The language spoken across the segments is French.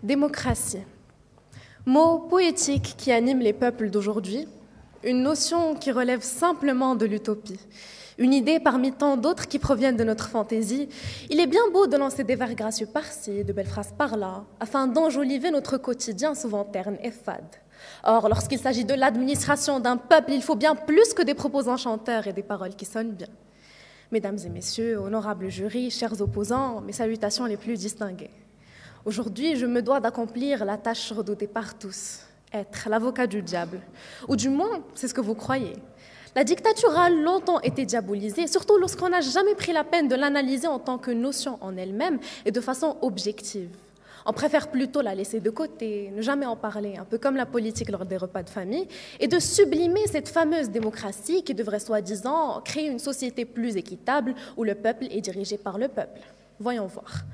Démocratie. Mot poétique qui anime les peuples d'aujourd'hui, une notion qui relève simplement de l'utopie, une idée parmi tant d'autres qui proviennent de notre fantaisie. Il est bien beau de lancer des vers gracieux par-ci, de belles phrases par-là, afin d'enjoliver notre quotidien souvent terne et fade. Or, lorsqu'il s'agit de l'administration d'un peuple, il faut bien plus que des propos enchanteurs et des paroles qui sonnent bien. Mesdames et messieurs, honorables jurys, chers opposants, mes salutations les plus distinguées. Aujourd'hui, je me dois d'accomplir la tâche redoutée par tous, être l'avocat du diable. Ou du moins, c'est ce que vous croyez. La dictature a longtemps été diabolisée, surtout lorsqu'on n'a jamais pris la peine de l'analyser en tant que notion en elle-même et de façon objective. On préfère plutôt la laisser de côté, ne jamais en parler, un peu comme la politique lors des repas de famille, et de sublimer cette fameuse démocratie qui devrait soi-disant créer une société plus équitable où le peuple est dirigé par le peuple. Voyons voir.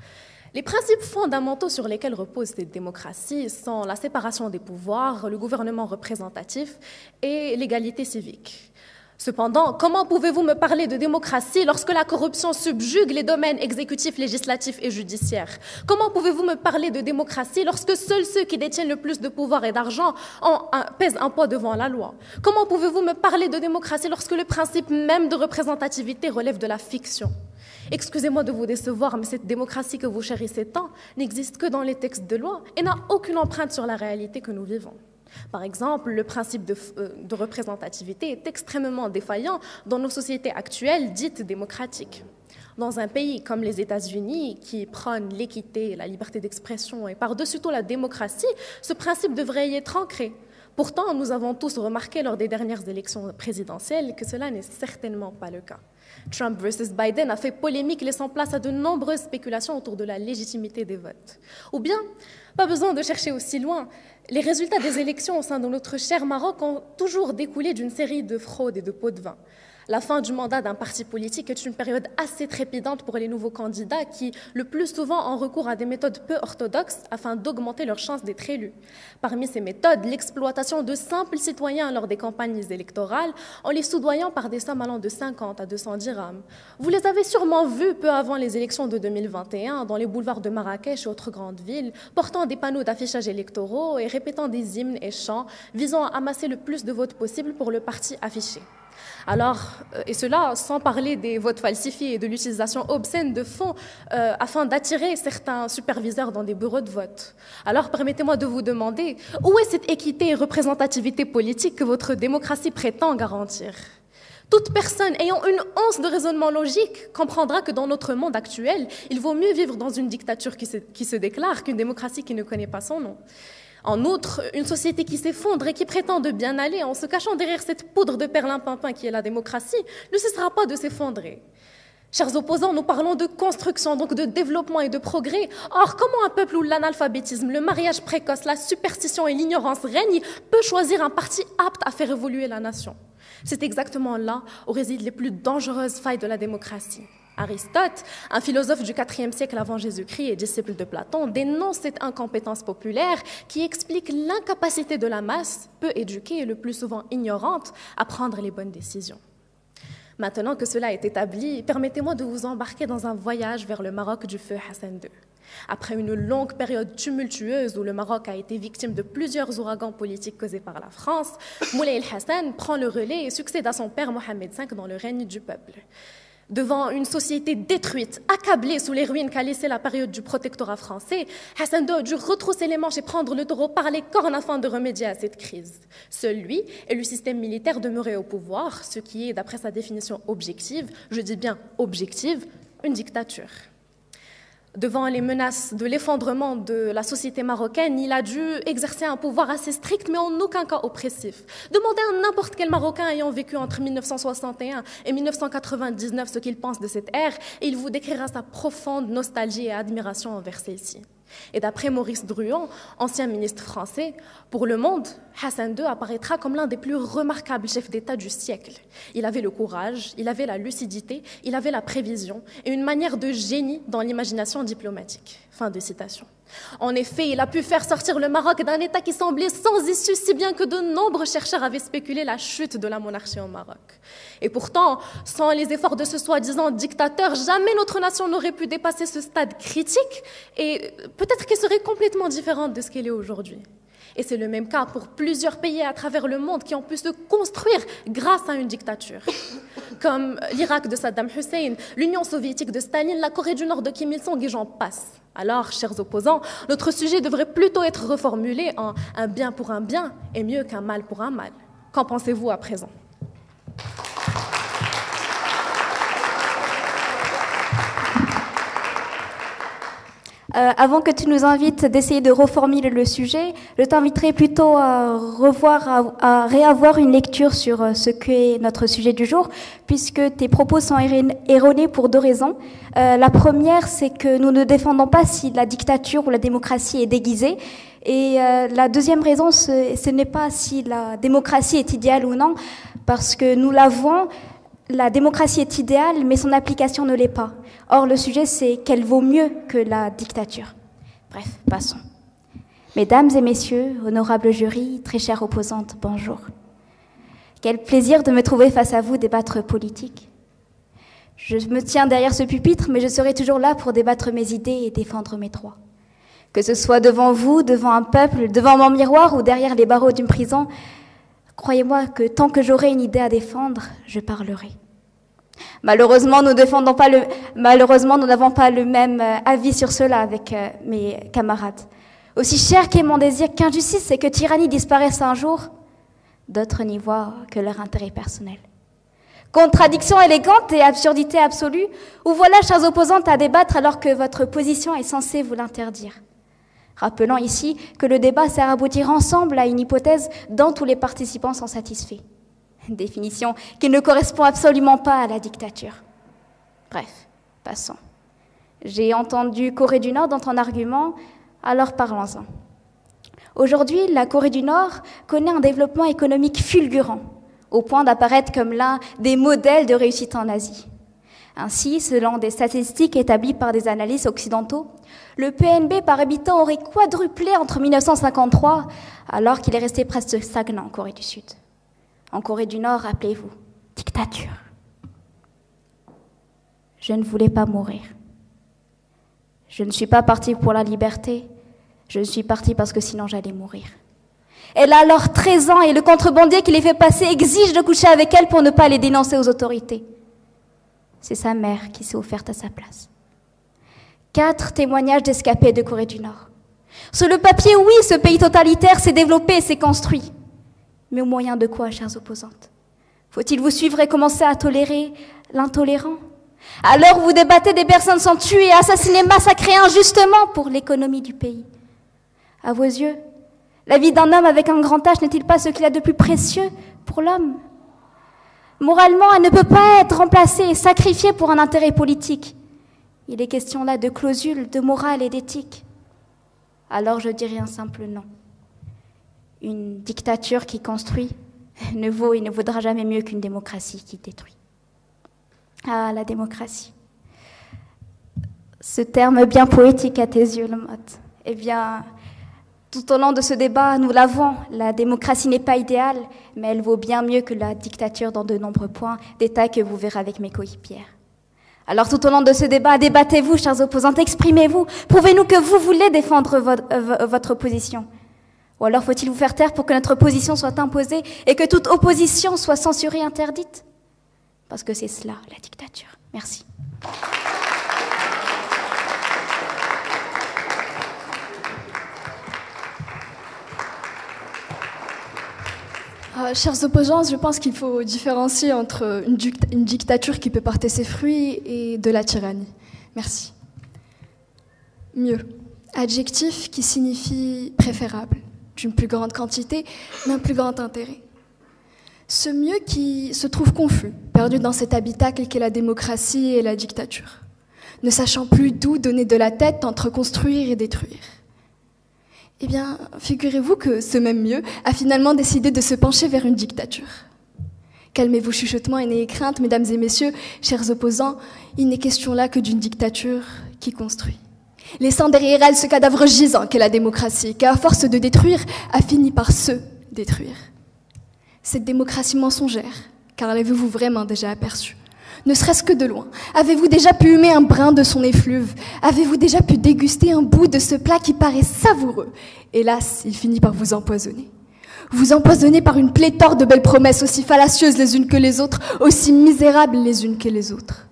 Les principes fondamentaux sur lesquels repose cette démocratie sont la séparation des pouvoirs, le gouvernement représentatif et l'égalité civique. Cependant, comment pouvez-vous me parler de démocratie lorsque la corruption subjugue les domaines exécutifs, législatifs et judiciaires? Comment pouvez-vous me parler de démocratie lorsque seuls ceux qui détiennent le plus de pouvoir et d'argent pèsent un poids devant la loi? Comment pouvez-vous me parler de démocratie lorsque le principe même de représentativité relève de la fiction? Excusez-moi de vous décevoir, mais cette démocratie que vous chérissez tant n'existe que dans les textes de loi et n'a aucune empreinte sur la réalité que nous vivons. Par exemple, le principe de représentativité est extrêmement défaillant dans nos sociétés actuelles dites démocratiques. Dans un pays comme les États-Unis, qui prône l'équité, la liberté d'expression et par-dessus tout la démocratie, ce principe devrait y être ancré. Pourtant, nous avons tous remarqué lors des dernières élections présidentielles que cela n'est certainement pas le cas. Trump versus Biden a fait polémique, laissant place à de nombreuses spéculations autour de la légitimité des votes. Ou bien, pas besoin de chercher aussi loin, les résultats des élections au sein de notre cher Maroc ont toujours découlé d'une série de fraudes et de pots de vin. La fin du mandat d'un parti politique est une période assez trépidante pour les nouveaux candidats qui, le plus souvent, ont recours à des méthodes peu orthodoxes afin d'augmenter leurs chances d'être élus. Parmi ces méthodes, l'exploitation de simples citoyens lors des campagnes électorales en les soudoyant par des sommes allant de 50 à 200 dirhams. Vous les avez sûrement vus peu avant les élections de 2021 dans les boulevards de Marrakech et autres grandes villes, portant des panneaux d'affichage électoraux et répétant des hymnes et chants visant à amasser le plus de votes possible pour le parti affiché. Alors, et cela sans parler des votes falsifiés et de l'utilisation obscène de fonds afin d'attirer certains superviseurs dans des bureaux de vote. Alors, permettez-moi de vous demander, où est cette équité et représentativité politique que votre démocratie prétend garantir? Toute personne ayant une once de raisonnement logique comprendra que dans notre monde actuel, il vaut mieux vivre dans une dictature qui se déclare qu'une démocratie qui ne connaît pas son nom. En outre, une société qui s'effondre et qui prétend de bien aller en se cachant derrière cette poudre de perlimpinpin qui est la démocratie ne cessera pas de s'effondrer. Chers opposants, nous parlons de construction, donc de développement et de progrès. Or, comment un peuple où l'analphabétisme, le mariage précoce, la superstition et l'ignorance règnent peut choisir un parti apte à faire évoluer la nation? C'est exactement là où résident les plus dangereuses failles de la démocratie. Aristote, un philosophe du IVe siècle avant Jésus-Christ et disciple de Platon, dénonce cette incompétence populaire qui explique l'incapacité de la masse, peu éduquée et le plus souvent ignorante, à prendre les bonnes décisions. Maintenant que cela est établi, permettez-moi de vous embarquer dans un voyage vers le Maroc du feu Hassan II. Après une longue période tumultueuse où le Maroc a été victime de plusieurs ouragans politiques causés par la France, Moulay el-Hassan prend le relais et succède à son père Mohamed V dans le règne du peuple. Devant une société détruite, accablée sous les ruines qu'a laissé la période du protectorat français, Hassan II a dû retrousser les manches et prendre le taureau par les cornes afin de remédier à cette crise. Seul lui et le système militaire demeuraient au pouvoir, ce qui est, d'après sa définition objective, je dis bien objective, une dictature. Devant les menaces de l'effondrement de la société marocaine, il a dû exercer un pouvoir assez strict, mais en aucun cas oppressif. Demandez à n'importe quel Marocain ayant vécu entre 1961 et 1999 ce qu'il pense de cette ère, et il vous décrira sa profonde nostalgie et admiration envers celle-ci. Et d'après Maurice Druon, ancien ministre français, pour le monde, Hassan II apparaîtra comme l'un des plus remarquables chefs d'État du siècle. Il avait le courage, il avait la lucidité, il avait la prévision et une manière de génie dans l'imagination diplomatique. Fin de citation. En effet, il a pu faire sortir le Maroc d'un État qui semblait sans issue, si bien que de nombreux chercheurs avaient spéculé la chute de la monarchie au Maroc. Et pourtant, sans les efforts de ce soi-disant dictateur, jamais notre nation n'aurait pu dépasser ce stade critique et peut-être qu'elle serait complètement différente de ce qu'elle est aujourd'hui. Et c'est le même cas pour plusieurs pays à travers le monde qui ont pu se construire grâce à une dictature. Comme l'Irak de Saddam Hussein, l'Union soviétique de Staline, la Corée du Nord de Kim Il-sung et j'en passe. Alors, chers opposants, notre sujet devrait plutôt être reformulé en un bien pour un bien est mieux qu'un mal pour un mal. Qu'en pensez-vous à présent ? Avant que tu nous invites d'essayer de reformuler le sujet, je t'inviterai plutôt à réavoir une lecture sur ce qu'est notre sujet du jour, puisque tes propos sont erronés pour deux raisons. La première, c'est que nous ne défendons pas si la dictature ou la démocratie est déguisée. Et la deuxième raison, ce n'est pas si la démocratie est idéale ou non, parce que nous l'avons. La démocratie est idéale, mais son application ne l'est pas. Or, le sujet, c'est qu'elle vaut mieux que la dictature. Bref, passons. Mesdames et messieurs, honorables jurys, très chères opposantes, bonjour. Quel plaisir de me trouver face à vous débattre politique. Je me tiens derrière ce pupitre, mais je serai toujours là pour débattre mes idées et défendre mes droits. Que ce soit devant vous, devant un peuple, devant mon miroir ou derrière les barreaux d'une prison, croyez-moi que tant que j'aurai une idée à défendre, je parlerai. Malheureusement, nous n'avons pas le même avis sur cela avec mes camarades. Aussi cher qu'est mon désir qu'injustice c'est que tyrannie disparaisse un jour, d'autres n'y voient que leur intérêt personnel. Contradiction élégante et absurdité absolue, ou voilà, chers opposantes, à débattre alors que votre position est censée vous l'interdire. Rappelons ici que le débat sert à aboutir ensemble à une hypothèse dont tous les participants sont satisfaits. Une définition qui ne correspond absolument pas à la dictature. Bref, passons. J'ai entendu Corée du Nord dans ton argument, alors parlons-en. Aujourd'hui, la Corée du Nord connaît un développement économique fulgurant, au point d'apparaître comme l'un des modèles de réussite en Asie. Ainsi, selon des statistiques établies par des analystes occidentaux, le PNB par habitant aurait quadruplé entre 1953, alors qu'il est resté presque stagnant en Corée du Sud. En Corée du Nord, rappelez-vous, dictature. Je ne voulais pas mourir. Je ne suis pas partie pour la liberté, je suis partie parce que sinon j'allais mourir. Elle a alors 13 ans et le contrebandier qui les fait passer exige de coucher avec elle pour ne pas les dénoncer aux autorités. C'est sa mère qui s'est offerte à sa place. 4 témoignages d'escapés de Corée du Nord. Sur le papier, oui, ce pays totalitaire s'est développé et s'est construit. Mais au moyen de quoi, chères opposantes? Faut-il vous suivre et commencer à tolérer l'intolérant? À l'heure où vous débattez, des personnes sont tuées, assassinées, massacrées injustement pour l'économie du pays. À vos yeux, la vie d'un homme avec un grand H n'est-il pas ce qu'il y a de plus précieux pour l'homme? Moralement, elle ne peut pas être remplacée et sacrifiée pour un intérêt politique. Il est question là de clausules, de morale et d'éthique. Alors je dirais un simple non. Une dictature qui construit ne vaut et ne vaudra jamais mieux qu'une démocratie qui détruit. Ah, la démocratie. Ce terme bien poétique à tes yeux, le mot. Eh bien, tout au long de ce débat, nous l'avons. La démocratie n'est pas idéale, mais elle vaut bien mieux que la dictature dans de nombreux points, détails que vous verrez avec mes coéquipières. Alors tout au long de ce débat, débattez-vous, chers opposantes, exprimez-vous, prouvez-nous que vous voulez défendre votre position. Ou alors faut-il vous faire taire pour que notre position soit imposée et que toute opposition soit censurée, interdite? Parce que c'est cela, la dictature. Merci. Chers opposants, je pense qu'il faut différencier entre une dictature qui peut porter ses fruits et de la tyrannie. Merci. Mieux. Adjectif qui signifie préférable, d'une plus grande quantité, d'un plus grand intérêt. Ce mieux qui se trouve confus, perdu dans cet habitacle qu'est la démocratie et la dictature, ne sachant plus d'où donner de la tête entre construire et détruire. Eh bien, figurez-vous que ce même mieux a finalement décidé de se pencher vers une dictature. Calmez vos chuchotements et n'ayez crainte, mesdames et messieurs, chers opposants, il n'est question là que d'une dictature qui construit. Laissant derrière elle ce cadavre gisant qu'est la démocratie, qui à force de détruire, a fini par se détruire. Cette démocratie mensongère, car l'avez-vous vraiment déjà aperçue, ne serait-ce que de loin? Avez-vous déjà pu humer un brin de son effluve? Avez-vous déjà pu déguster un bout de ce plat qui paraît savoureux? Hélas, il finit par vous empoisonner. Vous empoisonnez par une pléthore de belles promesses, aussi fallacieuses les unes que les autres, aussi misérables les unes que les autres.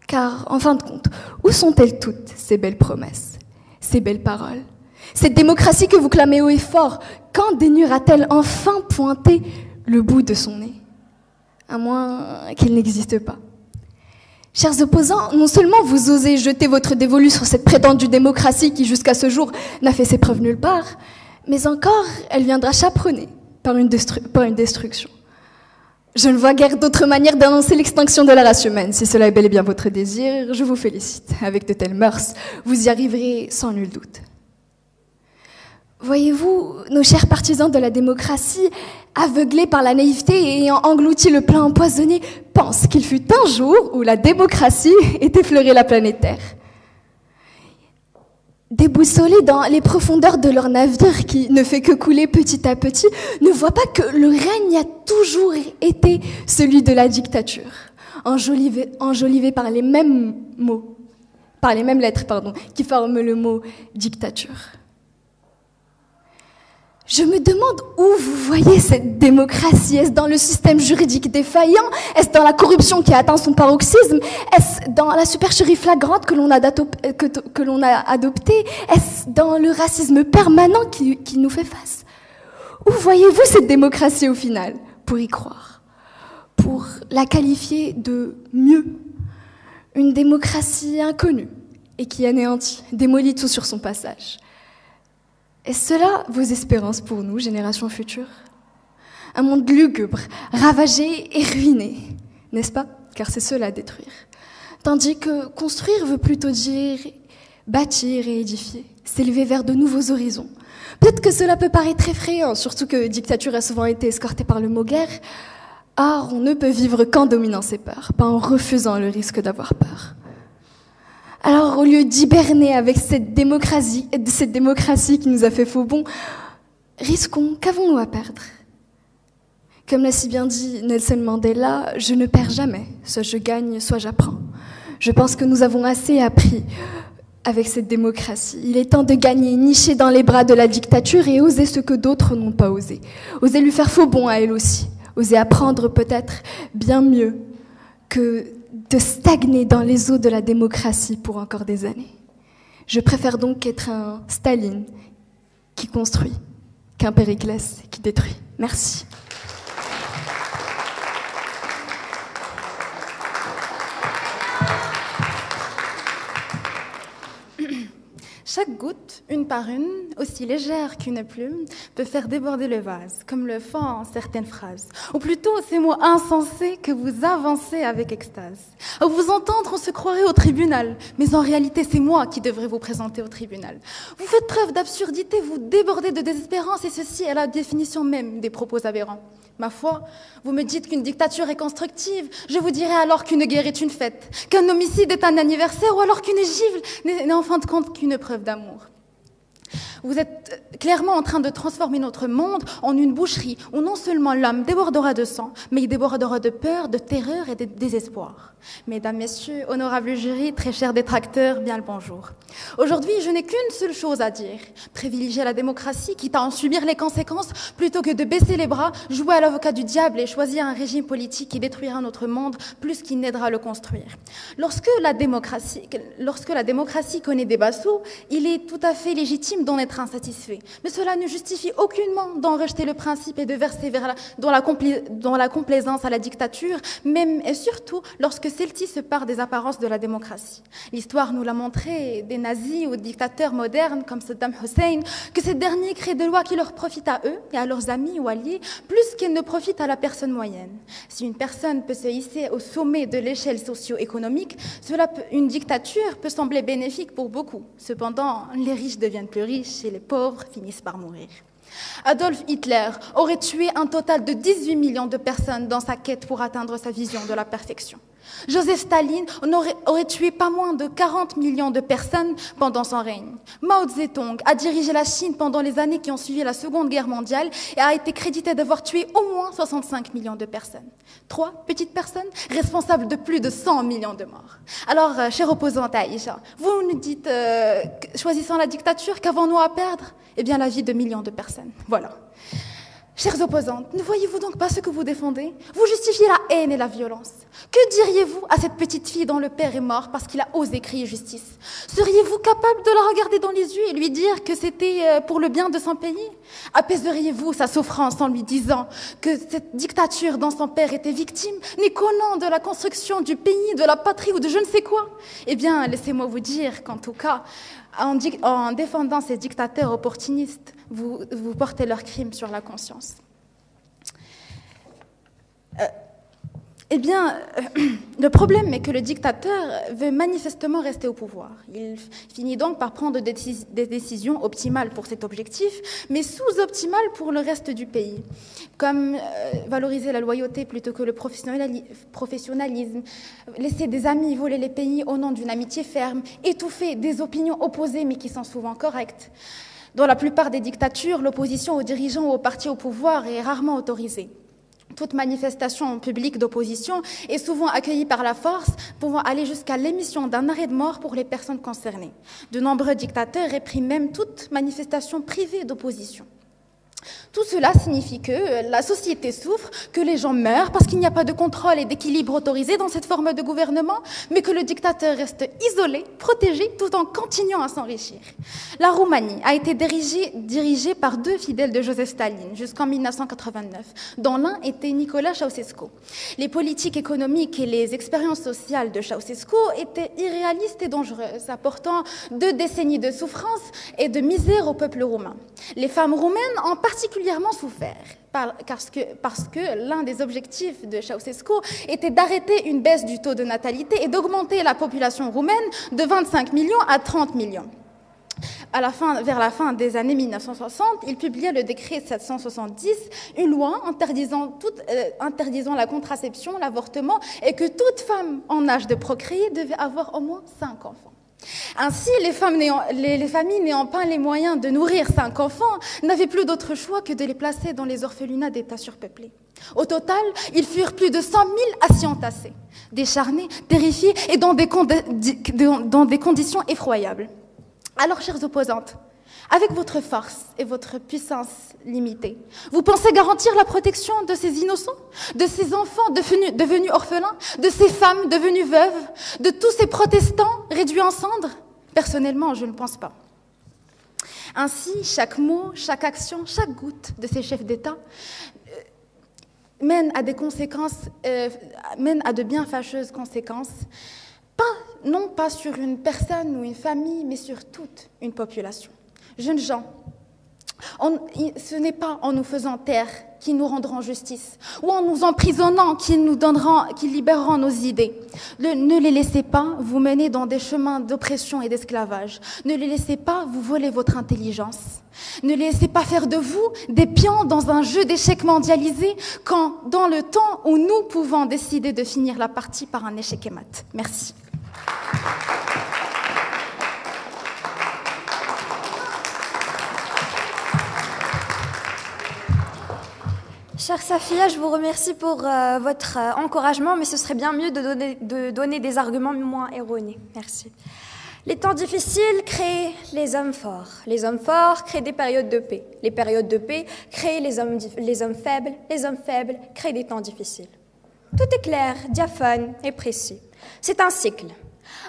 Car, en fin de compte, où sont-elles toutes, ces belles promesses, ces belles paroles? Cette démocratie que vous clamez haut et fort, quand daignera-t-elle enfin pointer le bout de son nez? À moins qu'il n'existe pas. Chers opposants, non seulement vous osez jeter votre dévolu sur cette prétendue démocratie qui, jusqu'à ce jour, n'a fait ses preuves nulle part, mais encore, elle viendra chaperonnée par une destruction. Je ne vois guère d'autre manière d'annoncer l'extinction de la race humaine. Si cela est bel et bien votre désir, je vous félicite. Avec de telles mœurs, vous y arriverez sans nul doute. Voyez-vous, nos chers partisans de la démocratie, aveuglés par la naïveté et ayant englouti le plat empoisonné, pensent qu'il fut un jour où la démocratie ait effleuré la planète Terre. Déboussolés dans les profondeurs de leur navire qui ne fait que couler petit à petit, ne voient pas que le règne a toujours été celui de la dictature, enjolivé par les mêmes mots, par les mêmes lettres, qui forment le mot dictature. Je me demande où vous voyez cette démocratie. Est-ce dans le système juridique défaillant? Est-ce dans la corruption qui a atteint son paroxysme? Est-ce dans la supercherie flagrante que l'on a adoptée? Est-ce dans le racisme permanent qui nous fait face? Où voyez-vous cette démocratie au final, pour y croire? Pour la qualifier de mieux? Une démocratie inconnue et qui anéantit, démolit tout sur son passage. Est-ce cela vos espérances pour nous, générations futures? Un monde lugubre, ravagé et ruiné, n'est-ce pas? Car c'est cela détruire. Tandis que construire veut plutôt dire bâtir et édifier, s'élever vers de nouveaux horizons. Peut-être que cela peut paraître effrayant, surtout que dictature a souvent été escortée par le mot guerre. Or, on ne peut vivre qu'en dominant ses peurs, pas en refusant le risque d'avoir peur. Alors, au lieu d'hiberner avec cette démocratie qui nous a fait faux bond, risquons, qu'avons-nous à perdre? Comme l'a si bien dit Nelson Mandela, je ne perds jamais, soit je gagne, soit j'apprends. Je pense que nous avons assez appris avec cette démocratie. Il est temps de gagner, nicher dans les bras de la dictature et oser ce que d'autres n'ont pas osé. Oser lui faire faux bond à elle aussi. Oser apprendre peut-être bien mieux que de stagner dans les eaux de la démocratie pour encore des années. Je préfère donc être un Staline qui construit qu'un Périclès qui détruit. Merci. Chaque goutte, une par une, aussi légère qu'une plume, peut faire déborder le vase, comme le font certaines phrases. Ou plutôt ces mots insensés que vous avancez avec extase. À vous entendre, on se croirait au tribunal, mais en réalité, c'est moi qui devrais vous présenter au tribunal. Vous faites preuve d'absurdité, vous débordez de désespérance, et ceci est la définition même des propos aberrants. Ma foi, vous me dites qu'une dictature est constructive, je vous dirai alors qu'une guerre est une fête, qu'un homicide est un anniversaire, ou alors qu'une gifle n'est en fin de compte qu'une preuve d'amour. Vous êtes clairement en train de transformer notre monde en une boucherie où non seulement l'homme débordera de sang, mais il débordera de peur, de terreur et de désespoir. Mesdames, Messieurs, honorables jurys, très chers détracteurs, bien le bonjour. Aujourd'hui, je n'ai qu'une seule chose à dire. Privilégier la démocratie, quitte à en subir les conséquences, plutôt que de baisser les bras, jouer à l'avocat du diable et choisir un régime politique qui détruira notre monde plus qu'il n'aidera à le construire. Lorsque la démocratie connaît des bas-sauts, il est tout à fait légitime d'en être insatisfait. Mais cela ne justifie aucunement d'en rejeter le principe et de verser dans la complaisance à la dictature, même et surtout lorsque celle-ci se part des apparences de la démocratie. L'histoire nous l'a montré, des nazis aux dictateurs modernes comme Saddam Hussein, que ces derniers créent des lois qui leur profitent à eux et à leurs amis ou alliés, plus qu'elles ne profitent à la personne moyenne. Si une personne peut se hisser au sommet de l'échelle socio-économique, une dictature peut sembler bénéfique pour beaucoup. Cependant, les riches deviennent plus riches et les pauvres finissent par mourir. Adolf Hitler aurait tué un total de 18 millions de personnes dans sa quête pour atteindre sa vision de la perfection. Joseph Staline aurait tué pas moins de 40 millions de personnes pendant son règne. Mao Zedong a dirigé la Chine pendant les années qui ont suivi la Seconde Guerre mondiale et a été crédité d'avoir tué au moins 65 millions de personnes. 3 petites personnes responsables de plus de 100 millions de morts. Alors, chère opposante Aïcha, vous nous dites, choisissant la dictature, qu'avons-nous à perdre? Eh bien, la vie de millions de personnes. Voilà. Chères opposantes, ne voyez-vous donc pas ce que vous défendez? Vous justifiez la haine et la violence. Que diriez-vous à cette petite fille dont le père est mort parce qu'il a osé crier justice? Seriez-vous capable de la regarder dans les yeux et lui dire que c'était pour le bien de son pays? Apaiseriez-vous sa souffrance en lui disant que cette dictature dont son père était victime n'est qu'au nom de la construction du pays, de la patrie ou de je ne sais quoi? Eh bien, laissez-moi vous dire qu'en tout cas, en défendant ces dictateurs opportunistes, vous portez leurs crimes sur la conscience. Eh bien, le problème est que le dictateur veut manifestement rester au pouvoir. Il finit donc par prendre des décisions optimales pour cet objectif, mais sous-optimales pour le reste du pays, comme valoriser la loyauté plutôt que le professionnalisme, laisser des amis voler les pays au nom d'une amitié ferme, étouffer des opinions opposées mais qui sont souvent correctes. Dans la plupart des dictatures, l'opposition aux dirigeants ou aux partis au pouvoir est rarement autorisée. Toute manifestation publique d'opposition est souvent accueillie par la force, pouvant aller jusqu'à l'émission d'un arrêt de mort pour les personnes concernées. De nombreux dictateurs répriment même toute manifestation privée d'opposition. Tout cela signifie que la société souffre, que les gens meurent parce qu'il n'y a pas de contrôle et d'équilibre autorisé dans cette forme de gouvernement, mais que le dictateur reste isolé, protégé, tout en continuant à s'enrichir. La Roumanie a été dirigée par 2 fidèles de Joseph Staline jusqu'en 1989, dont l'un était Nicolae Ceausescu. Les politiques économiques et les expériences sociales de Ceausescu étaient irréalistes et dangereuses, apportant 2 décennies de souffrance et de misère au peuple roumain. Les femmes roumaines en particulièrement souffert, parce que l'un des objectifs de Ceausescu était d'arrêter une baisse du taux de natalité et d'augmenter la population roumaine de 25 millions à 30 millions. Vers la fin des années 1960, il publia le décret 770, une loi interdisant la contraception, l'avortement, et que toute femme en âge de procréer devait avoir au moins 5 enfants. Ainsi, les familles n'ayant pas les moyens de nourrir 5 enfants n'avaient plus d'autre choix que de les placer dans les orphelinats d'États surpeuplés. Au total, ils furent plus de 100 000 à s'y entasser, décharnés, terrifiés et dans des conditions effroyables. Alors, chères opposantes, avec votre force et votre puissance limitée, vous pensez garantir la protection de ces innocents, de ces enfants devenus orphelins, de ces femmes devenues veuves, de tous ces protestants réduits en cendres? Personnellement, je ne pense pas. Ainsi, chaque mot, chaque action, chaque goutte de ces chefs d'État mène à de bien fâcheuses conséquences, non pas sur une personne ou une famille, mais sur toute une population. Jeunes gens, ce n'est pas en nous faisant taire qu'ils nous rendront justice, ou en nous emprisonnant qu'ils libéreront nos idées. Ne les laissez pas vous mener dans des chemins d'oppression et d'esclavage. Ne les laissez pas vous voler votre intelligence. Ne les laissez pas faire de vous des pions dans un jeu d'échecs mondialisé, quand dans le temps où nous pouvons décider de finir la partie par un échec et mat. Merci. Chère Safia, je vous remercie pour votre encouragement, mais ce serait bien mieux de donner des arguments moins erronés. Merci. Les temps difficiles créent les hommes forts. Les hommes forts créent des périodes de paix. Les périodes de paix créent les hommes faibles. Les hommes faibles créent des temps difficiles. Tout est clair, diaphane et précis. C'est un cycle.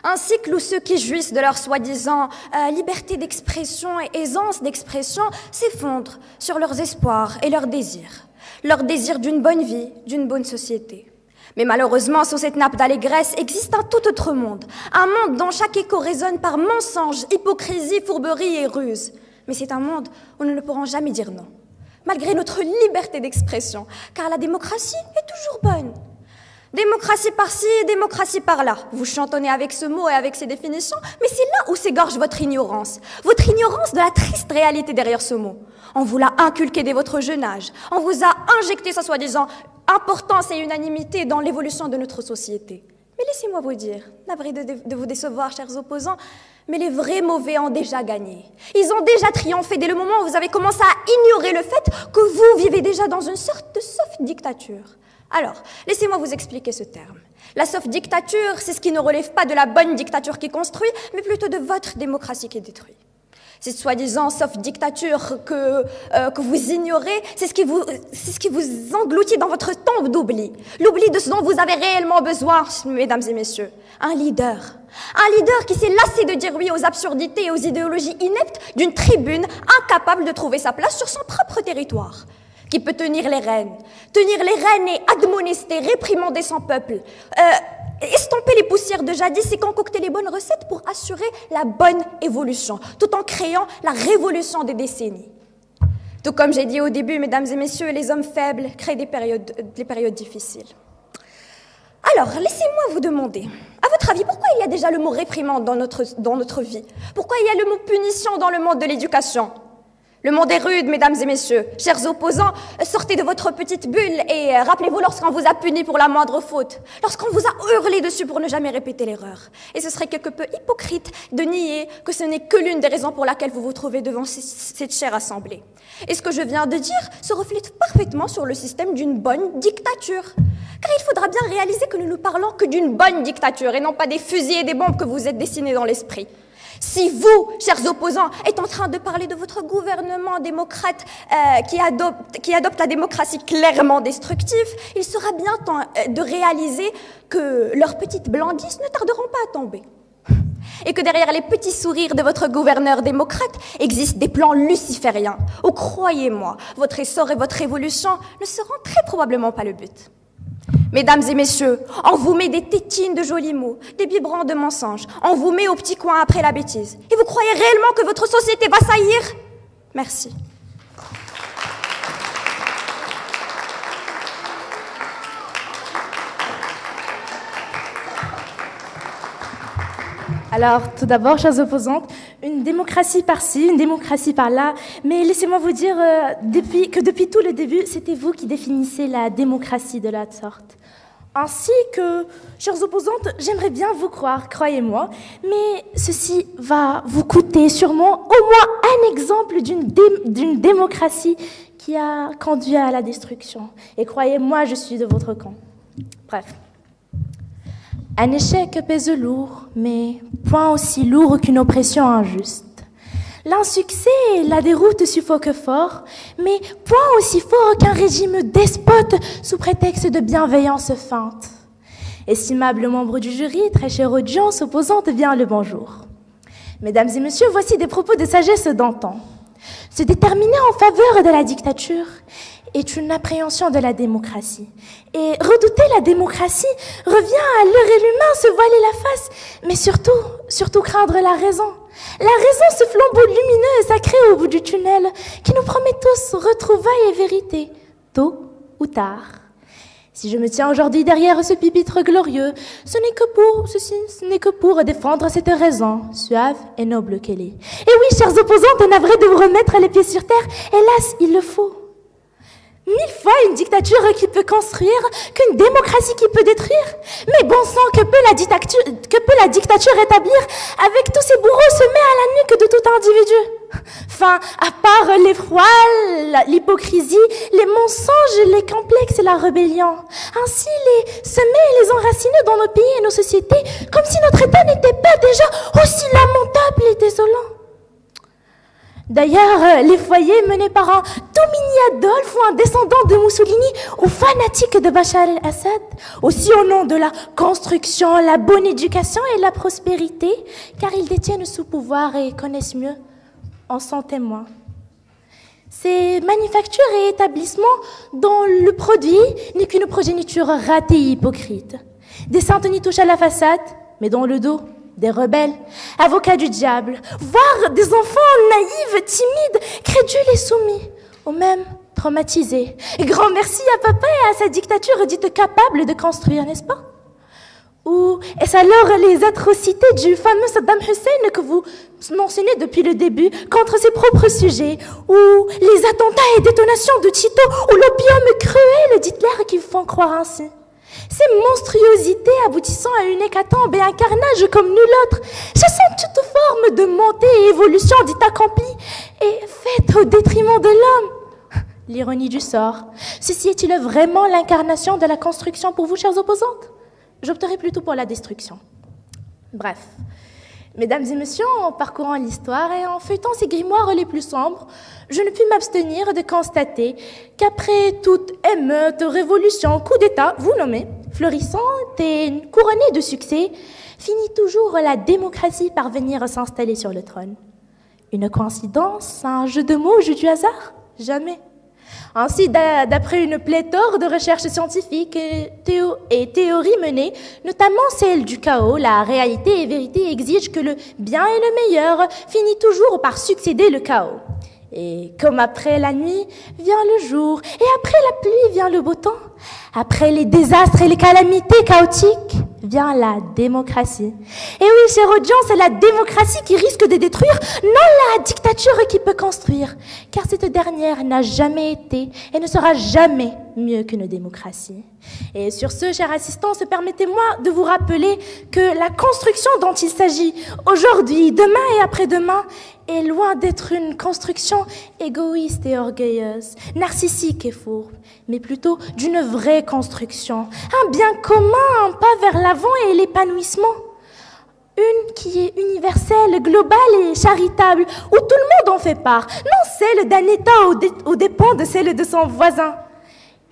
Un cycle où ceux qui jouissent de leur soi-disant liberté d'expression et aisance d'expression s'effondrent sur leurs espoirs et leurs désirs. Leur désir d'une bonne vie, d'une bonne société. Mais malheureusement, sous cette nappe d'allégresse existe un tout autre monde. Un monde dont chaque écho résonne par mensonge, hypocrisie, fourberie et ruse. Mais c'est un monde où nous ne pourrons jamais dire non. Malgré notre liberté d'expression, car la démocratie est toujours bonne. Démocratie par-ci, démocratie par-là. Vous chantonnez avec ce mot et avec ses définitions, mais c'est là où s'égorge votre ignorance de la triste réalité derrière ce mot. On vous l'a inculqué dès votre jeune âge. On vous a injecté sa soi-disant importance et unanimité dans l'évolution de notre société. Mais laissez-moi vous dire, navré de vous décevoir, chers opposants, mais les vrais mauvais ont déjà gagné. Ils ont déjà triomphé dès le moment où vous avez commencé à ignorer le fait que vous vivez déjà dans une sorte de soft dictature. Alors, laissez-moi vous expliquer ce terme. La soft dictature, c'est ce qui ne relève pas de la bonne dictature qui construit, mais plutôt de votre démocratie qui détruit. Cette soi-disant soft dictature que vous ignorez, c'est ce qui vous engloutit dans votre tombe d'oubli. L'oubli de ce dont vous avez réellement besoin, mesdames et messieurs. Un leader. Un leader qui s'est lassé de dire oui aux absurdités et aux idéologies ineptes d'une tribune incapable de trouver sa place sur son propre territoire. Qui peut tenir les rênes et admonester, réprimander son peuple, estomper les poussières de jadis et concocter les bonnes recettes pour assurer la bonne évolution, tout en créant la révolution des décennies. Tout comme j'ai dit au début, mesdames et messieurs, les hommes faibles créent des périodes difficiles. Alors, laissez-moi vous demander, à votre avis, pourquoi il y a déjà le mot réprimande dans notre vie? Pourquoi il y a le mot punition dans le monde de l'éducation? Le monde est rude, mesdames et messieurs. Chers opposants, sortez de votre petite bulle et rappelez-vous lorsqu'on vous a puni pour la moindre faute, lorsqu'on vous a hurlé dessus pour ne jamais répéter l'erreur. Et ce serait quelque peu hypocrite de nier que ce n'est que l'une des raisons pour laquelle vous vous trouvez devant cette chère assemblée. Et ce que je viens de dire se reflète parfaitement sur le système d'une bonne dictature. Car il faudra bien réaliser que nous ne parlons que d'une bonne dictature et non pas des fusils et des bombes que vous êtes dessinés dans l'esprit. Si vous, chers opposants, êtes en train de parler de votre gouvernement démocrate qui adopte la démocratie clairement destructive, il sera bien temps de réaliser que leurs petites blandises ne tarderont pas à tomber. Et que derrière les petits sourires de votre gouverneur démocrate existent des plans lucifériens, où, croyez-moi, votre essor et votre révolution ne seront très probablement pas le but. Mesdames et messieurs, on vous met des tétines de jolis mots, des biberons de mensonges, on vous met au petit coin après la bêtise. Et vous croyez réellement que votre société va saillir? Merci. Alors, tout d'abord, chers opposantes, une démocratie par-ci, une démocratie par-là, mais laissez-moi vous dire que depuis tout le début, c'était vous qui définissez la démocratie de la sorte. Ainsi que, chers opposantes, j'aimerais bien vous croire, croyez-moi, mais ceci va vous coûter sûrement au moins un exemple d'une démocratie qui a conduit à la destruction. Et croyez-moi, je suis de votre camp. Bref. Un échec pèse lourd, mais point aussi lourd qu'une oppression injuste. L'insuccès et la déroute suffoquent fort, mais point aussi fort qu'un régime despote sous prétexte de bienveillance feinte. Estimable membre du jury, très chère audience opposante, bien le bonjour. Mesdames et messieurs, voici des propos de sagesse d'antan. Se déterminer en faveur de la dictature est une appréhension de la démocratie. Et redouter la démocratie revient à leurrer l'humain, se voiler la face, mais surtout craindre la raison. La raison, ce flambeau lumineux et sacré au bout du tunnel, qui nous promet tous retrouvailles et vérité, tôt ou tard. Si je me tiens aujourd'hui derrière ce pupitre glorieux, ce n'est que pour défendre cette raison, suave et noble qu'elle est. Et oui, chers opposantes, navrés de vous remettre les pieds sur terre, hélas, il le faut. 1000 fois une dictature qui peut construire, qu'une démocratie qui peut détruire. Mais bon sang, que peut la dictature établir avec tous ces bourreaux semés à la nuque de tout individu? Enfin, à part l'effroi, l'hypocrisie, les mensonges, les complexes et la rébellion. Ainsi, les semer et les enraciner dans nos pays et nos sociétés, comme si notre État n'était pas déjà aussi lamentable et désolant. D'ailleurs, les foyers menés par un tout-mini Adolphe ou un descendant de Mussolini ou fanatique de Bachar el-Assad, aussi au nom de la construction, la bonne éducation et la prospérité, car ils détiennent ce pouvoir et connaissent mieux, en sont témoins. Ces manufactures et établissements dont le produit n'est qu'une progéniture ratée et hypocrite. Des saintes n'y touchent à la façade, mais dans le dos, des rebelles, avocats du diable, voire des enfants naïfs, timides, crédules et soumis, ou même traumatisés. Et grand merci à papa et à sa dictature dite capable de construire, n'est-ce pas? Ou est-ce alors les atrocités du fameux Saddam Hussein que vous mentionnez depuis le début contre ses propres sujets, ou les attentats et détonations de Tito, ou l'opium cruel d'Hitler qui vous font croire ainsi? Ces monstruosités aboutissant à une hécatombe et un carnage comme nul autre, chassant toute forme de montée et évolution dite accomplie et faite au détriment de l'homme. L'ironie du sort. Ceci est-il vraiment l'incarnation de la construction pour vous, chères opposantes? J'opterai plutôt pour la destruction. Bref, mesdames et messieurs, en parcourant l'histoire et en feuilletant ces grimoires les plus sombres, je ne puis m'abstenir de constater qu'après toute émeute, révolution, coup d'État, vous nommez, florissante et couronnée de succès, finit toujours la démocratie par venir s'installer sur le trône. Une coïncidence, un jeu de mots, jeu du hasard? Jamais. Ainsi, d'après une pléthore de recherches scientifiques et théories menées, notamment celle du chaos, la réalité et vérité exigent que le bien et le meilleur finit toujours par succéder le chaos. Et comme après la nuit vient le jour, et après la pluie vient le beau temps, après les désastres et les calamités chaotiques vient la démocratie. Et oui, chère audience, c'est la démocratie qui risque de détruire, non la dictature qui peut construire, car cette dernière n'a jamais été et ne sera jamais mieux qu'une démocratie. Et sur ce, chers assistants, permettez-moi de vous rappeler que la construction dont il s'agit aujourd'hui, demain et après-demain est loin d'être une construction égoïste et orgueilleuse, narcissique et fourbe, mais plutôt d'une vraie construction, un bien commun, un pas vers l'avant et l'épanouissement. Une qui est universelle, globale et charitable, où tout le monde en fait part, non celle d'un État aux dépens de celle de son voisin.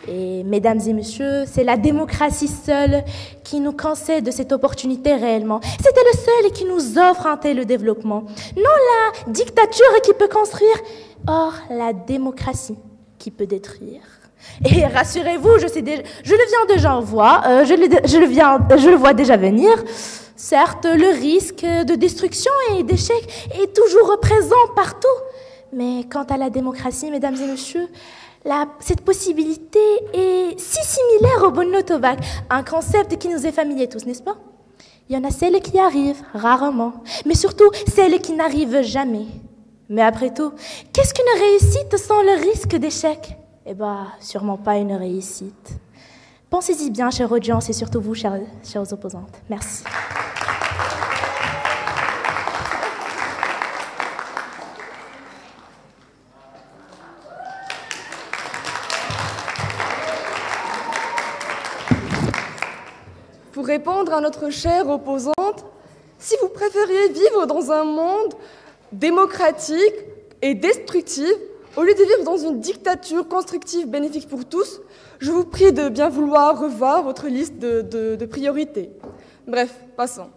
Et mesdames et messieurs, c'est la démocratie seule qui nous concède cette opportunité réellement. C'est elle seule qui nous offre un tel développement. Non la dictature qui peut construire, or la démocratie qui peut détruire. Et rassurez-vous, je le viens déjà voir, je le vois déjà venir. Certes, le risque de destruction et d'échec est toujours présent partout. Mais quant à la démocratie, mesdames et messieurs, cette possibilité est si similaire au bonneau tobac, un concept qui nous est familier tous, n'est-ce pas? Il y en a celles qui arrivent, rarement, mais surtout celles qui n'arrivent jamais. Mais après tout, qu'est-ce qu'une réussite sans le risque d'échec? Eh bien, sûrement pas une réussite. Pensez-y bien, chère audience, et surtout vous, chères opposantes. Merci. Pour répondre à notre chère opposante, si vous préfériez vivre dans un monde démocratique et destructif, au lieu de vivre dans une dictature constructive bénéfique pour tous, je vous prie de bien vouloir revoir votre liste de priorités. Bref, passons.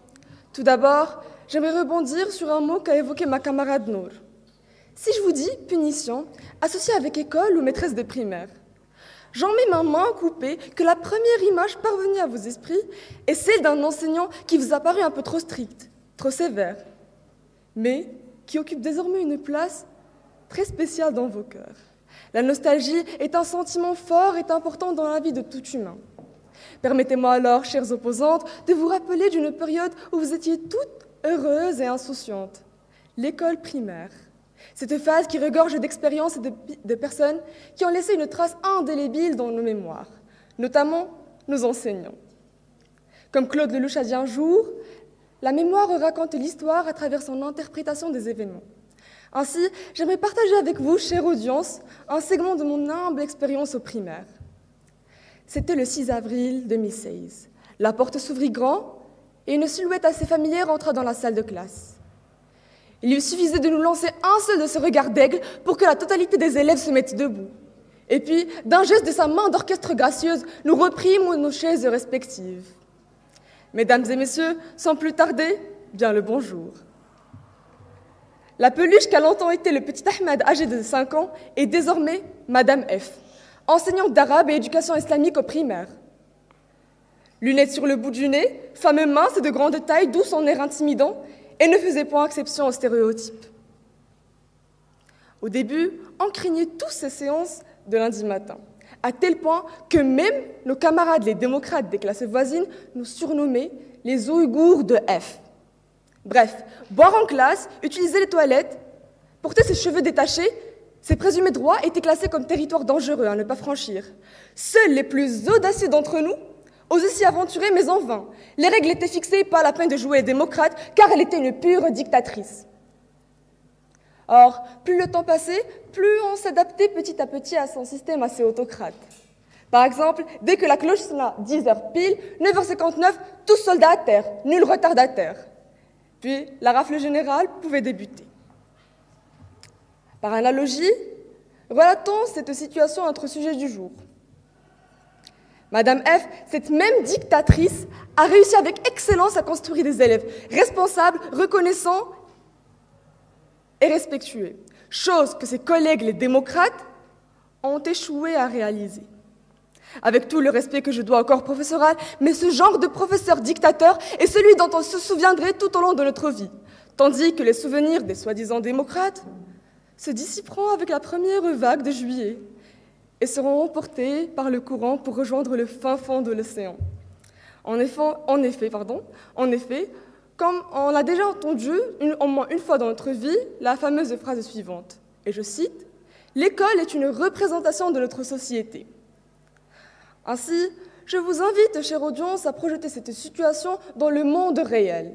Tout d'abord, j'aimerais rebondir sur un mot qu'a évoqué ma camarade Nour. Si je vous dis punition, associée avec école ou maîtresse de primaire, j'en mets ma main coupée que la première image parvenue à vos esprits est celle d'un enseignant qui vous a paru un peu trop strict, trop sévère, mais qui occupe désormais une place très spéciale dans vos cœurs. La nostalgie est un sentiment fort et important dans la vie de tout humain. Permettez-moi alors, chères opposantes, de vous rappeler d'une période où vous étiez toutes heureuses et insouciantes, l'école primaire. Cette phase qui regorge d'expériences et de personnes qui ont laissé une trace indélébile dans nos mémoires, notamment nos enseignants. Comme Claude Lelouch a dit un jour, la mémoire raconte l'histoire à travers son interprétation des événements. Ainsi, j'aimerais partager avec vous, chère audience, un segment de mon humble expérience au primaire. C'était le 6 avril 2016. La porte s'ouvrit grand et une silhouette assez familière entra dans la salle de classe. Il lui suffisait de nous lancer un seul de ce regard d'aigle pour que la totalité des élèves se mettent debout. Et puis, d'un geste de sa main d'orchestre gracieuse, nous reprîmes nos chaises respectives. Mesdames et messieurs, sans plus tarder, bien le bonjour. La peluche qu'a longtemps été le petit Ahmed âgé de 5 ans est désormais Madame F, enseignante d'arabe et éducation islamique au primaire. Lunettes sur le bout du nez, femme mince et de grande taille, d'où son air intimidant, et ne faisait point exception aux stéréotypes. Au début, on craignait tous ces séances de lundi matin, à tel point que même nos camarades les démocrates des classes voisines nous surnommaient les Ouïghours de F. Bref, boire en classe, utiliser les toilettes, porter ses cheveux détachés, ses présumés droits étaient classés comme territoire dangereux à ne pas franchir. Seuls les plus audacieux d'entre nous Osez s'y aventurer, mais en vain. Les règles étaient fixées, pas la peine de jouer démocrate, car elle était une pure dictatrice. Or, plus le temps passait, plus on s'adaptait petit à petit à son système assez autocrate. Par exemple, dès que la cloche sonna 10h pile, 9h59, tous soldats à terre, nul retardataire. Puis, la rafle générale pouvait débuter. Par analogie, relatons cette situation à notre sujet du jour. Madame F, cette même dictatrice, a réussi avec excellence à construire des élèves responsables, reconnaissants et respectueux, chose que ses collègues les démocrates ont échoué à réaliser. Avec tout le respect que je dois au corps professoral, mais ce genre de professeur dictateur est celui dont on se souviendrait tout au long de notre vie, tandis que les souvenirs des soi-disant démocrates se dissiperont avec la première vague de juillet et seront emportés par le courant pour rejoindre le fin fond de l'océan. En effet, comme on l'a déjà entendu au moins une fois dans notre vie, la fameuse phrase suivante, et je cite, « L'école est une représentation de notre société ». Ainsi, je vous invite, chère audience, à projeter cette situation dans le monde réel.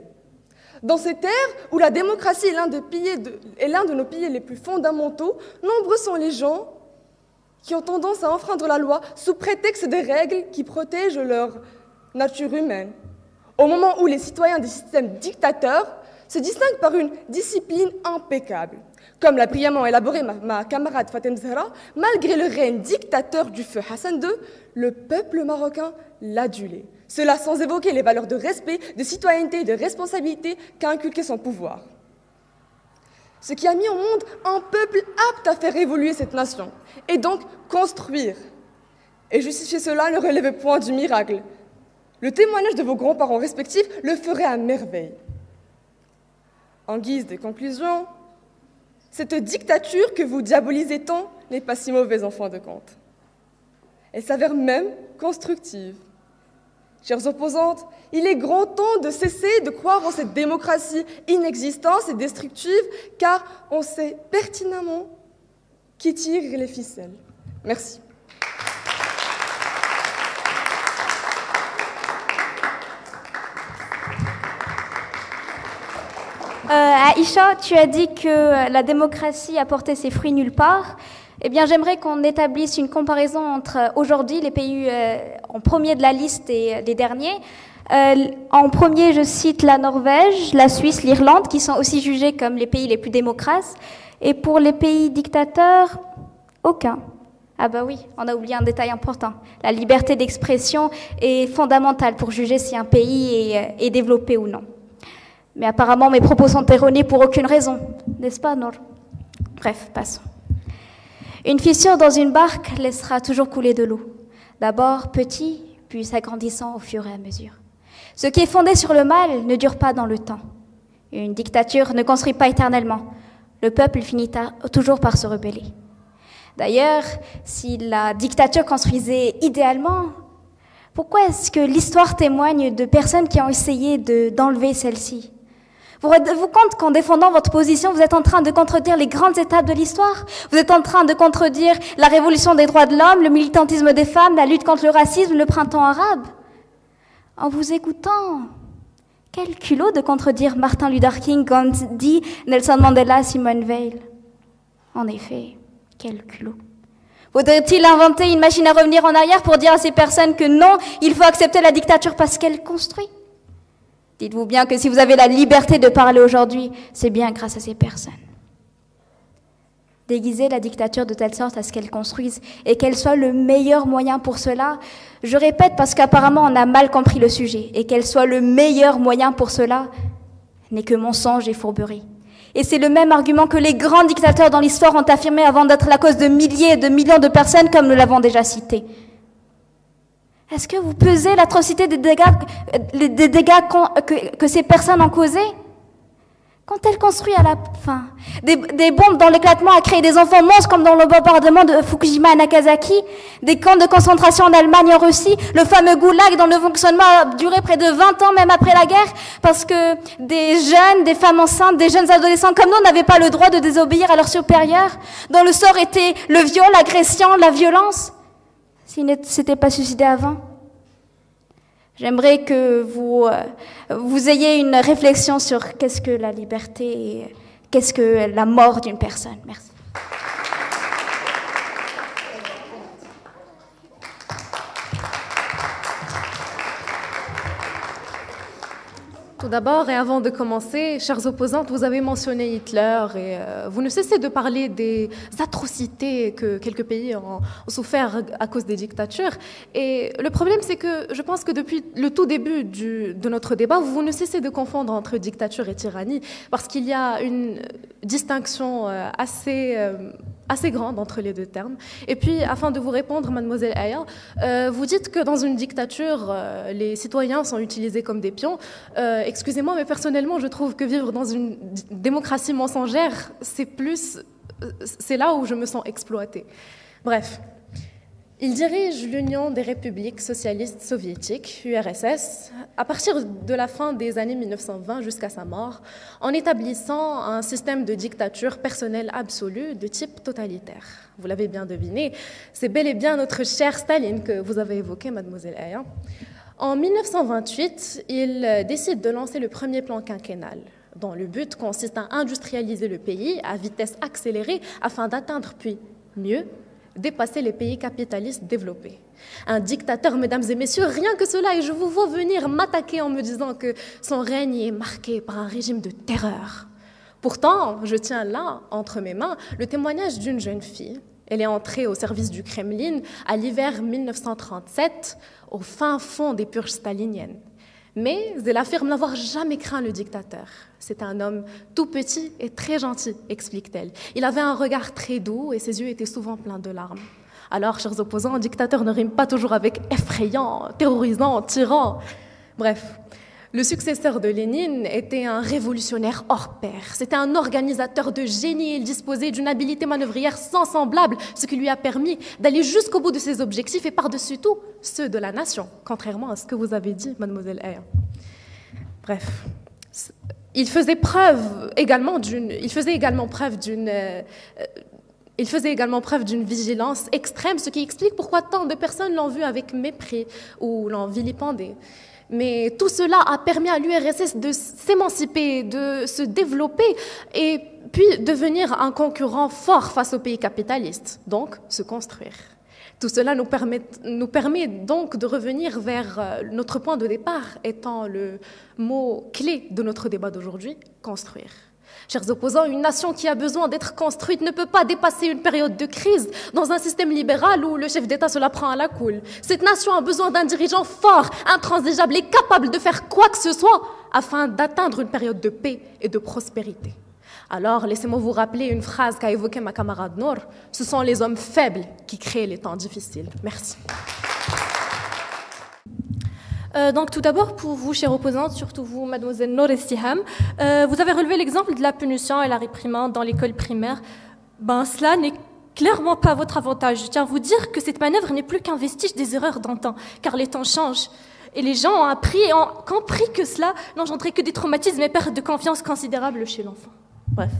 Dans cette ère où la démocratie est l'un de nos piliers les plus fondamentaux, nombreux sont les gens qui ont tendance à enfreindre la loi sous prétexte des règles qui protègent leur nature humaine. Au moment où les citoyens des systèmes dictateurs se distinguent par une discipline impeccable. Comme l'a brillamment élaboré ma camarade Fatem Zahra, malgré le règne dictateur du feu Hassan II, le peuple marocain l'adulait. Cela sans évoquer les valeurs de respect, de citoyenneté et de responsabilité qu'a inculqué son pouvoir. Ce qui a mis au monde un peuple apte à faire évoluer cette nation, et donc construire. Et justifier cela ne relève point du miracle. Le témoignage de vos grands-parents respectifs le ferait à merveille. En guise de conclusion, cette dictature que vous diabolisez tant n'est pas si mauvaise en fin de compte. Elle s'avère même constructive. Chères opposantes, il est grand temps de cesser de croire en cette démocratie inexistante et destructive, car on sait pertinemment qui tire les ficelles. Merci. Aïcha, tu as dit que la démocratie a porté ses fruits nulle part. Eh bien, j'aimerais qu'on établisse une comparaison entre aujourd'hui les pays en premier de la liste et les derniers. En premier, je cite la Norvège, la Suisse, l'Irlande, qui sont aussi jugés comme les pays les plus démocrates. Et pour les pays dictateurs, aucun. Ah bah oui, on a oublié un détail important. La liberté d'expression est fondamentale pour juger si un pays est développé ou non. Mais apparemment, mes propos sont erronés pour aucune raison, n'est-ce pas, Nour? Bref, passons. Une fissure dans une barque laissera toujours couler de l'eau. D'abord petit, puis s'agrandissant au fur et à mesure. Ce qui est fondé sur le mal ne dure pas dans le temps. Une dictature ne construit pas éternellement. Le peuple finit toujours par se rebeller. D'ailleurs, si la dictature construisait idéalement, pourquoi est-ce que l'histoire témoigne de personnes qui ont essayé d'enlever celle-ci? Vous rendez-vous compte qu'en défendant votre position, vous êtes en train de contredire les grandes étapes de l'histoire? Vous êtes en train de contredire la révolution des droits de l'homme, le militantisme des femmes, la lutte contre le racisme, le printemps arabe? En vous écoutant, quel culot de contredire Martin Luther King, Gandhi, Nelson Mandela, Simone Veil. En effet, quel culot. Faudrait-il inventer une machine à revenir en arrière pour dire à ces personnes que non, il faut accepter la dictature parce qu'elle construit? Dites-vous bien que si vous avez la liberté de parler aujourd'hui, c'est bien grâce à ces personnes. Déguiser la dictature de telle sorte à ce qu'elle construise et qu'elle soit le meilleur moyen pour cela, je répète parce qu'apparemment on a mal compris le sujet, et qu'elle soit le meilleur moyen pour cela n'est que mensonge et fourberie. Et c'est le même argument que les grands dictateurs dans l'histoire ont affirmé avant d'être la cause de milliers et de millions de personnes, comme nous l'avons déjà cité. Est-ce que vous pesez l'atrocité des dégâts que ces personnes ont causés? Quand elles construisent à la fin des bombes dont l'éclatement a créé des enfants monstres comme dans le bombardement de Fukushima à Nagasaki, des camps de concentration en Allemagne et en Russie, le fameux goulag dont le fonctionnement a duré près de 20 ans même après la guerre, parce que des jeunes, des femmes enceintes, des jeunes adolescents comme nous n'avaient pas le droit de désobéir à leurs supérieurs, dont le sort était le viol, l'agression, la violence, s'ils ne s'étaient pas suicidés avant. J'aimerais que vous ayez une réflexion sur qu'est-ce que la liberté et qu'est-ce que la mort d'une personne. Merci. Tout d'abord, et avant de commencer, chères opposantes, vous avez mentionné Hitler et vous ne cessez de parler des atrocités que quelques pays ont souffert à cause des dictatures. Et le problème, c'est que je pense que depuis le tout début de notre débat, vous ne cessez de confondre entre dictature et tyrannie, parce qu'il y a une distinction assez grande entre les deux termes. Et puis, afin de vous répondre, mademoiselle Aya, vous dites que dans une dictature, les citoyens sont utilisés comme des pions. Excusez-moi, mais personnellement, je trouve que vivre dans une démocratie mensongère, c'est là où je me sens exploitée. Bref. Il dirige l'Union des républiques socialistes soviétiques, URSS, à partir de la fin des années 1920 jusqu'à sa mort, en établissant un système de dictature personnelle absolue de type totalitaire. Vous l'avez bien deviné, c'est bel et bien notre cher Staline que vous avez évoqué, mademoiselle Aya. En 1928, il décide de lancer le premier plan quinquennal, dont le but consiste à industrialiser le pays à vitesse accélérée afin d'atteindre, puis mieux, dépasser les pays capitalistes développés. Un dictateur, mesdames et messieurs, rien que cela, et je vous vois venir m'attaquer en me disant que son règne est marqué par un régime de terreur. Pourtant, je tiens là, entre mes mains, le témoignage d'une jeune fille. Elle est entrée au service du Kremlin à l'hiver 1937, au fin fond des purges staliniennes. Mais elle affirme n'avoir jamais craint le dictateur. C'est un homme tout petit et très gentil, explique-t-elle. Il avait un regard très doux et ses yeux étaient souvent pleins de larmes. Alors, chers opposants, dictateur ne rime pas toujours avec effrayant, terrorisant, tyran. Bref, le successeur de Lénine était un révolutionnaire hors pair. C'était un organisateur de génie. Il disposait d'une habileté manœuvrière sans semblable, ce qui lui a permis d'aller jusqu'au bout de ses objectifs et par-dessus tout, ceux de la nation, contrairement à ce que vous avez dit, mademoiselle Aya. Bref, il faisait également preuve d'une vigilance extrême, ce qui explique pourquoi tant de personnes l'ont vu avec mépris ou l'ont vilipendé. Mais tout cela a permis à l'URSS de s'émanciper, de se développer et puis devenir un concurrent fort face aux pays capitalistes, donc se construire. Tout cela nous permet donc de revenir vers notre point de départ, étant le mot clé de notre débat d'aujourd'hui, construire. Chers opposants, une nation qui a besoin d'être construite ne peut pas dépasser une période de crise dans un système libéral où le chef d'État se la prend à la cool. Cette nation a besoin d'un dirigeant fort, intransigeable et capable de faire quoi que ce soit afin d'atteindre une période de paix et de prospérité. Alors, laissez-moi vous rappeler une phrase qu'a évoquée ma camarade Nour. Ce sont les hommes faibles qui créent les temps difficiles. Merci. Donc tout d'abord, pour vous, chères opposantes, surtout vous, mademoiselle Nour Estiham, vous avez relevé l'exemple de la punition et la réprimande dans l'école primaire. Cela n'est clairement pas votre avantage. Je tiens à vous dire que cette manœuvre n'est plus qu'un vestige des erreurs d'antan, car les temps changent. Et les gens ont appris et ont compris que cela n'engendrait que des traumatismes et pertes de confiance considérables chez l'enfant. Bref.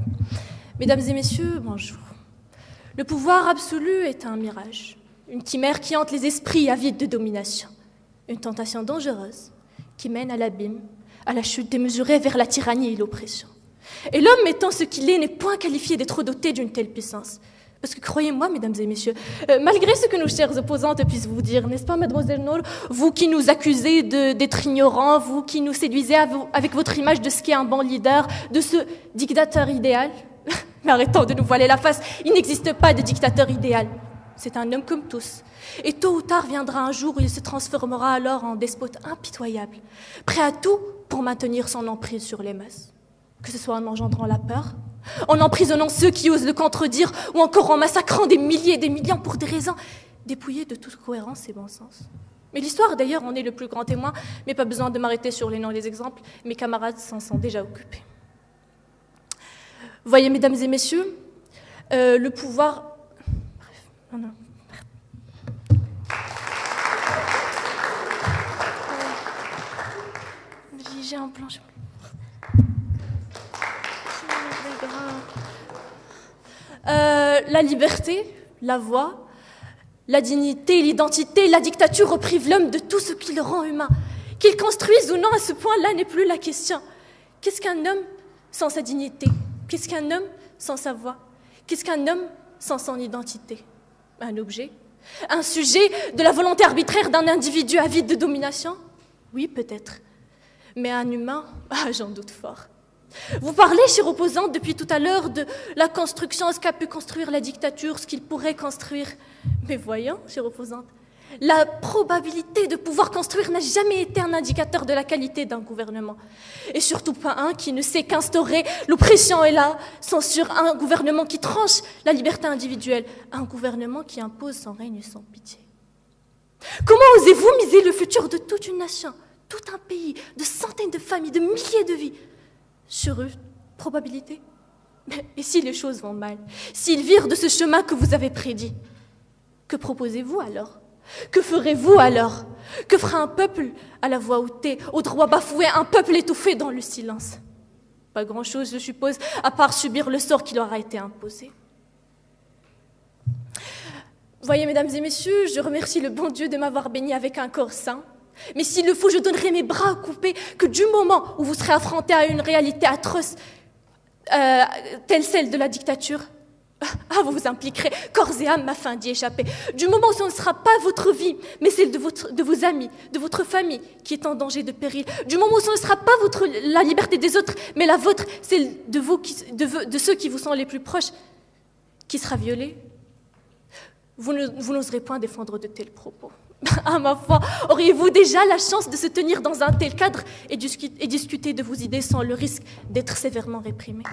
Mesdames et messieurs, bonjour. Le pouvoir absolu est un mirage, une chimère qui hante les esprits avides de domination. Une tentation dangereuse qui mène à l'abîme, à la chute démesurée vers la tyrannie et l'oppression. Et l'homme étant ce qu'il est n'est point qualifié d'être doté d'une telle puissance. Parce que croyez-moi, mesdames et messieurs, malgré ce que nos chères opposantes puissent vous dire, n'est-ce pas, mademoiselle Nour, vous qui nous accusez d'être ignorants, vous qui nous séduisez avec votre image de ce qu'est un bon leader, de ce dictateur idéal, mais arrêtons de nous voiler la face, il n'existe pas de dictateur idéal. C'est un homme comme tous. Et tôt ou tard viendra un jour où il se transformera alors en despote impitoyable, prêt à tout pour maintenir son emprise sur les masses. Que ce soit en engendrant la peur, en emprisonnant ceux qui osent le contredire, ou encore en massacrant des milliers et des millions pour des raisons dépouillées de toute cohérence et bon sens. Mais l'histoire, d'ailleurs, en est le plus grand témoin, mais pas besoin de m'arrêter sur les noms des exemples, mes camarades s'en sont déjà occupés. Voyez, mesdames et messieurs, le pouvoir... Bref, non. J'ai un plan. La liberté, la voix, la dignité, l'identité, la dictature reprivent l'homme de tout ce qui le rend humain. Qu'ils construisent ou non, à ce point-là n'est plus la question. Qu'est-ce qu'un homme sans sa dignité? Qu'est-ce qu'un homme sans sa voix? Qu'est-ce qu'un homme sans son identité? Un objet? Un sujet de la volonté arbitraire d'un individu avide de domination? Oui, peut-être. Mais un humain? Ah, j'en doute fort. Vous parlez, chère opposante, depuis tout à l'heure de la construction, ce qu'a pu construire la dictature, ce qu'il pourrait construire. Mais voyons, chère opposante, la probabilité de pouvoir construire n'a jamais été un indicateur de la qualité d'un gouvernement. Et surtout pas un qui ne sait qu'instaurer l'oppression et la censure, un gouvernement qui tranche la liberté individuelle, un gouvernement qui impose son règne sans pitié. Comment osez-vous miser le futur de toute une nation, tout un pays, de centaines de familles, de milliers de vies, sur une probabilité? Et si les choses vont mal, s'ils virent de ce chemin que vous avez prédit, que proposez-vous alors? Que ferez-vous alors? Que fera un peuple à la voix ôtée, au droit bafoué, un peuple étouffé dans le silence? Pas grand-chose, je suppose, à part subir le sort qui leur a été imposé. Voyez, mesdames et messieurs, je remercie le bon Dieu de m'avoir béni avec un corps sain. Mais s'il le faut, je donnerai mes bras à couper que du moment où vous serez affrontés à une réalité atroce, telle celle de la dictature, vous vous impliquerez corps et âme afin d'y échapper. Du moment où ce ne sera pas votre vie, mais celle de vos amis, de votre famille qui est en danger de péril. Du moment où ce ne sera pas la liberté des autres, mais la vôtre, celle de ceux qui vous sont les plus proches, qui sera violée. Vous n'oserez point défendre de tels propos. À ma foi, auriez-vous déjà la chance de se tenir dans un tel cadre et discuter de vos idées sans le risque d'être sévèrement réprimé?